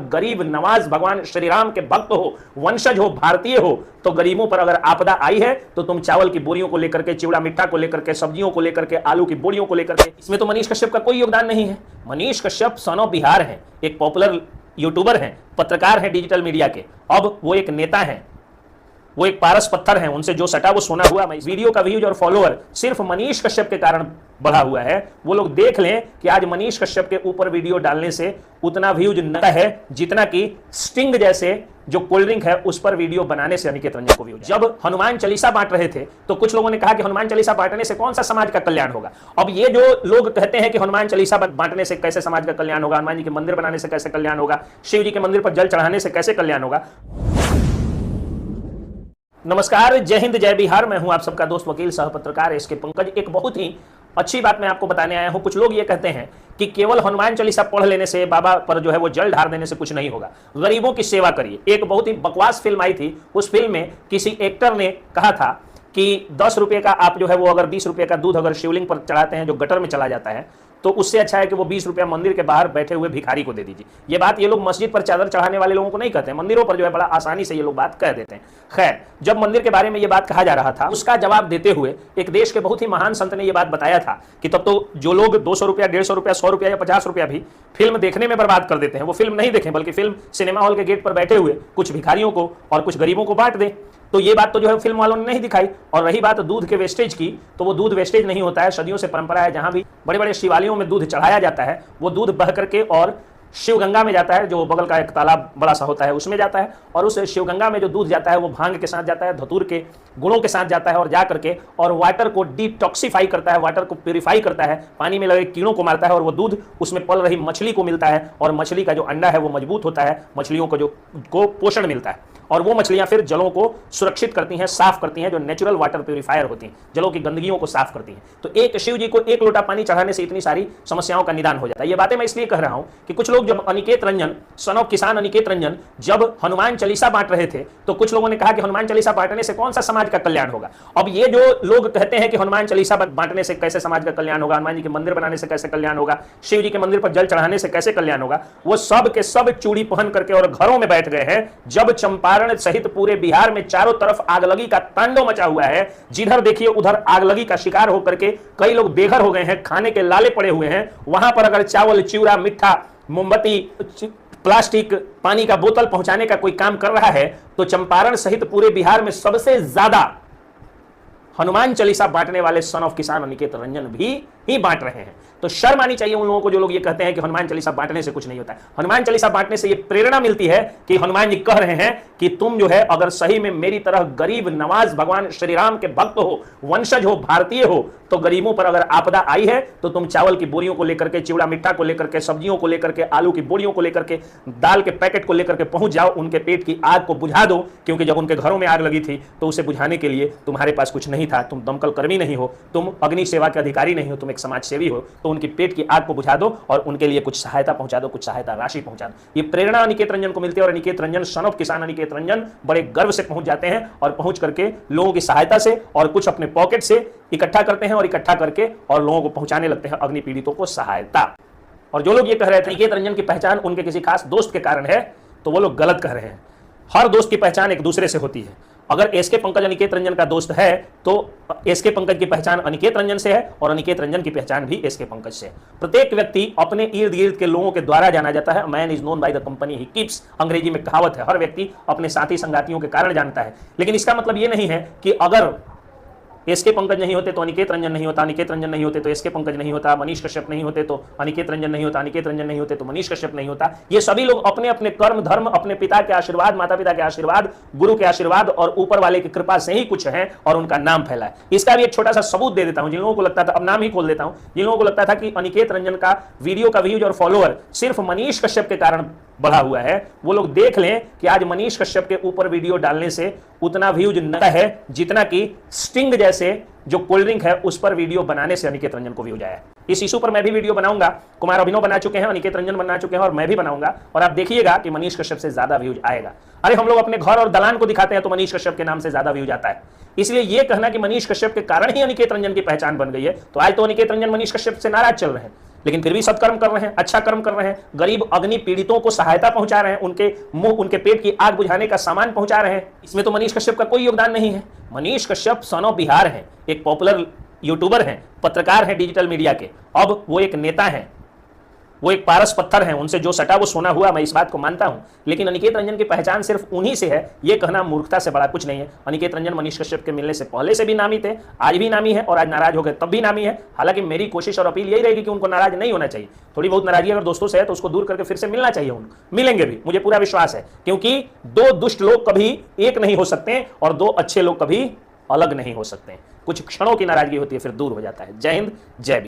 गरीब नवाज भगवान श्री राम के भक्त हो, वंशज हो, भारतीय हो, तो गरीबों पर अगर आपदा आई है तो तुम चावल की बोरियों को लेकर के, चिवड़ा मिट्टा को लेकर के, सब्जियों को लेकर के, आलू की बोरियों को लेकर के, इसमें तो मनीष कश्यप का कोई योगदान नहीं है। मनीष कश्यप सन ऑफ बिहार है, एक पॉपुलर यूट्यूबर हैं, पत्रकार हैं डिजिटल मीडिया के, अब वो एक नेता हैं, वो एक पारस पत्थर हैं, उनसे जो सटा वो सोना हुआ। इस वीडियो का व्यूज और फॉलोअर सिर्फ मनीष कश्यप के कारण बढ़ा हुआ है। वो लोग देख लें कि आज मनीष कश्यप के ऊपर वीडियो डालने से उतना व्यूज नहीं है जितना कि स्टिंग जैसे जो कोल्ड ड्रिंक है उस पर वीडियो बनाने से अनिकेत रंजन को व्यूज। जब हनुमान चालीसा बांट रहे थे तो कुछ लोगों ने कहा कि हनुमान चालीसा बांटने से कौन सा समाज का कल्याण होगा। अब ये जो लोग कहते हैं कि हनुमान चालीसा बांटने से कैसे समाज का कल्याण होगा, हनुमान जी के मंदिर बनाने से कैसे कल्याण होगा, शिव जी के मंदिर पर जल चढ़ाने से कैसे कल्याण होगा। नमस्कार, जय हिंद, जय बिहार। मैं हूं आप सबका दोस्त वकील सह पत्रकार एसके पंकज। एक बहुत ही अच्छी बात मैं आपको बताने आया हूं। कुछ लोग ये कहते हैं कि केवल हनुमान चालीसा पढ़ लेने से, बाबा पर जो है वो जल ढार देने से कुछ नहीं होगा, गरीबों की सेवा करिए। एक बहुत ही बकवास फिल्म आई थी, उस फिल्म में किसी एक्टर ने कहा था कि 10 रुपये का आप जो है वो अगर 20 रुपये का दूध अगर शिवलिंग पर चढ़ाते हैं जो गटर में चला जाता है तो उससे अच्छा है कि वो 20 रुपया मंदिर के बाहर बैठे हुए भिखारी को दे दीजिए। ये बात ये लोग मस्जिद पर चादर चढ़ाने वाले लोगों को नहीं कहते हैं, मंदिरों पर जो है बड़ा आसानी से ये लोग बात कह देते हैं। खैर, जब मंदिर के बारे में ये बात कहा जा रहा था, उसका जवाब देते हुए एक देश के बहुत ही महान संत ने ये बात बताया था कि तब तो जो लोग 200 रुपया, 150 रुपया, 100 रुपया या 50 रुपया भी फिल्म देखने में बर्बाद कर देते हैं, वो फिल्म नहीं देखें बल्कि फिल्म सिनेमा हॉल के गेट पर बैठे हुए कुछ भिखारियों को और कुछ गरीबों को बांट दें। तो ये बात तो जो है फिल्म वालों ने नहीं दिखाई। और रही बात दूध के वेस्टेज की, तो वो दूध वेस्टेज नहीं होता है, सदियों से परंपरा है, जहां भी बड़े बड़े शिवालयों में दूध चढ़ाया जाता है वो दूध बह करके और शिवगंगा में जाता है, जो बगल का एक तालाब बड़ा सा होता है उसमें जाता है। और उस शिवगंगा में जो दूध जाता है वो भांग के साथ जाता है, धतूर के गुणों के साथ जाता है और जा करके और वाटर को डिटॉक्सिफाई करता है, वाटर को प्यूरिफाई करता है, पानी में लगे कीड़ों को मारता है और वो दूध उसमें पल रही मछली को मिलता है और मछली का जो अंडा है वो मजबूत होता है, मछलियों को पोषण मिलता है और वो मछलियां फिर जलों को सुरक्षित करती हैं, साफ करती हैं, जो नेचुरल वाटर प्यूरिफायर होती हैं, जलों की गंदगियों को साफ करती हैं। तो एक शिव जी को एक लोटा पानी चढ़ाने से इतनी सारी समस्याओं का निदान हो जाता है। ये बातें मैं इसलिए कह रहा हूं कि कुछ लोग, जब अनिकेत रंजन, सन ऑफ किसान अनिकेत रंजन, जब हनुमान चालीसा बांट रहे थे तो कुछ लोगों ने कहा कि हनुमान चालीसा बांटने से कौन सा समाज का कल्याण होगा। अब ये जो लोग कहते हैं कि हनुमान चालीसा बांटने से कैसे समाज का कल्याण होगा, हनुमान जी के मंदिर बनाने से कैसे कल्याण होगा, शिव जी के मंदिर पर जल चढ़ाने से कैसे कल्याण होगा, वो सब के सब चूड़ी पहन करके और घरों में बैठ गए हैं। जब चंपारण सहित पूरे बिहार में चारों तरफ आगलगी का तांडव मचा हुआ है, जिधर देखिए उधर आगलगी का शिकार होकर के कई लोग बेघर हो गए हैं, खाने के लाले पड़े हुए हैं। वहां पर अगर चावल, चिवड़ा, मिठा, मोमबत्ती, प्लास्टिक, पानी का बोतल पहुंचाने का कोई काम कर रहा है तो चंपारण सहित पूरे बिहार में सबसे ज्यादा हनुमान चालीसा बांटने वाले सन ऑफ किसान अनिकेत रंजन भी ही बांट रहे हैं। तो शर्म आनी चाहिए उन लोगों को जो लोग ये कहते हैं कि हनुमान चालीसा बांटने से कुछ नहीं होता है। हनुमान चालीसा बांटने से ये प्रेरणा मिलती है कि हनुमान जी कह रहे हैं कि तुम जो है अगर सही में मेरी तरह गरीब नवाज भगवान श्री राम के भक्त हो, वंशज हो, भारतीय हो, तो गरीबों पर अगर आपदा आई है तो तुम चावल की बोरियों को लेकर के, चिवड़ा मिट्टा को लेकर के, सब्जियों को लेकर के, आलू की बोरियों को लेकर के, दाल के पैकेट को लेकर के पहुंच जाओ, उनके पेट की आग को बुझा दो। क्योंकि जब उनके घरों में आग लगी थी तो उसे बुझाने के लिए तुम्हारे पास कुछ नहीं था, तुम दमकल कर्मी नहीं हो, तुम अग्नि सेवा के अधिकारी नहीं हो, तुम एक समाज सेवी हो, तो उनकी पेट की आग को बुझा दो और उनके लिए कुछ सहायता पहुंचा दो, कुछ सहायता राशि पहुंचा दो। ये प्रेरणा अनिकेत रंजन को मिलती है और अनिकेत रंजन, सन ऑफ किसान अनिकेत रंजन, बड़े गर्व से पहुंच जाते हैं और पहुंच करके लोगों की सहायता से और कुछ अपने पॉकेट से इकट्ठा करते हैं और इकट्ठा करके और लोगों को पहुंचाने लगते हैं अग्नि पीड़ितों को सहायता। और जो लोग ये कह रहे थे अनिकेत रंजन की पहचान उनके किसी खास दोस्त के कारण है, तो वो लोग गलत कह रहे हैं। हर दोस्त की पहचान एक दूसरे से होती है। अगर एसके पंकज अनिकेत रंजन का दोस्त है तो एसके पंकज की पहचान अनिकेत रंजन से है और अनिकेत रंजन की पहचान भी एसके पंकज से है। प्रत्येक व्यक्ति अपने इर्द गिर्द के लोगों के द्वारा जाना जाता है। Man is known by the company he keeps, अंग्रेजी में कहावत है। हर व्यक्ति अपने साथी संगातियों के कारण जानता है। लेकिन इसका मतलब यह नहीं है कि अगर एसके पंकज नहीं होते तो अनिकेत रंजन नहीं होता, अनिकेत रंजन नहीं होते तो एसके पंकज नहीं होता, मनीष कश्यप नहीं होते तो अनिकेत रंजन नहीं होता, अनिकेत रंजन नहीं होते तो मनीष कश्यप नहीं होता। ये सभी लोग अपने अपने कर्म धर्म, अपने पिता के आशीर्वाद, माता पिता के आशीर्वाद, गुरु के आशीर्वाद और ऊपर वाले की कृपा से ही कुछ है और उनका नाम फैला है। इसका भी एक छोटा सा सबूत दे देता हूं। जिन लोगों को लगता था, अब नाम ही खोल देता हूं, जिन लोगों को लगता था कि अनिकेत रंजन का वीडियो का व्यूज और फॉलोअर सिर्फ मनीष कश्यप के कारण बढ़ा हुआ है, वो लोग देख लें कि आज मनीष कश्यप के ऊपर वीडियो डालने से उतना व्यूज नहीं है जितना कि स्टिंग जैसे जो कोल्ड ड्रिंक है उस पर वीडियो बनाने से अनिकेत रंजन को व्यूज आया है। इस इशू पर मैं भी वीडियो बनाऊंगा। कुमार अभिनव बना चुके हैं, अनिकेत रंजन बना चुके हैं और मैं भी बनाऊंगा और आप देखिएगा कि मनीष कश्यप से ज्यादा व्यूज आएगा। अरे हम लोग अपने घर और दलान को दिखाते हैं तो मनीष कश्यप के नाम से ज्यादा व्यूज आता है। इसलिए यह कहना कि मनीष कश्यप के कारण ही अनिकेत रंजन की पहचान बन गई है, तो आज तो अनिकेत रंजन मनीष कश्यप से नाराज चल रहे हैं। लेकिन फिर भी सत्कर्म कर रहे हैं, अच्छा कर्म कर रहे हैं, गरीब अग्नि पीड़ितों को सहायता पहुंचा रहे हैं, उनके मुंह उनके पेट की आग बुझाने का सामान पहुंचा रहे हैं। इसमें तो मनीष कश्यप का कोई योगदान नहीं है। मनीष कश्यप सन ऑफ बिहार हैं, एक पॉपुलर यूट्यूबर हैं, पत्रकार हैं डिजिटल मीडिया के। अब वो एक नेता हैं, वो एक पारस पत्थर हैं, उनसे जो सटा वो सोना हुआ, मैं इस बात को मानता हूं। लेकिन अनिकेत रंजन की पहचान सिर्फ उन्हीं से है, ये कहना मूर्खता से बड़ा कुछ नहीं है। अनिकेत रंजन मनीष कश्यप के मिलने से पहले से भी नामी थे, आज भी नामी है, और आज नाराज हो गए तब भी नामी है। हालांकि मेरी कोशिश और अपील यही रहेगी कि उनको नाराज नहीं होना चाहिए। थोड़ी बहुत नाराजगी अगर दोस्तों से है तो उसको दूर करके फिर से मिलना चाहिए उनको। मिलेंगे भी, मुझे पूरा विश्वास है, क्योंकि दो दुष्ट लोग कभी एक नहीं हो सकते और दो अच्छे लोग कभी अलग नहीं हो सकते। कुछ क्षणों की नाराजगी होती है, फिर दूर हो जाता है। जय हिंद, जय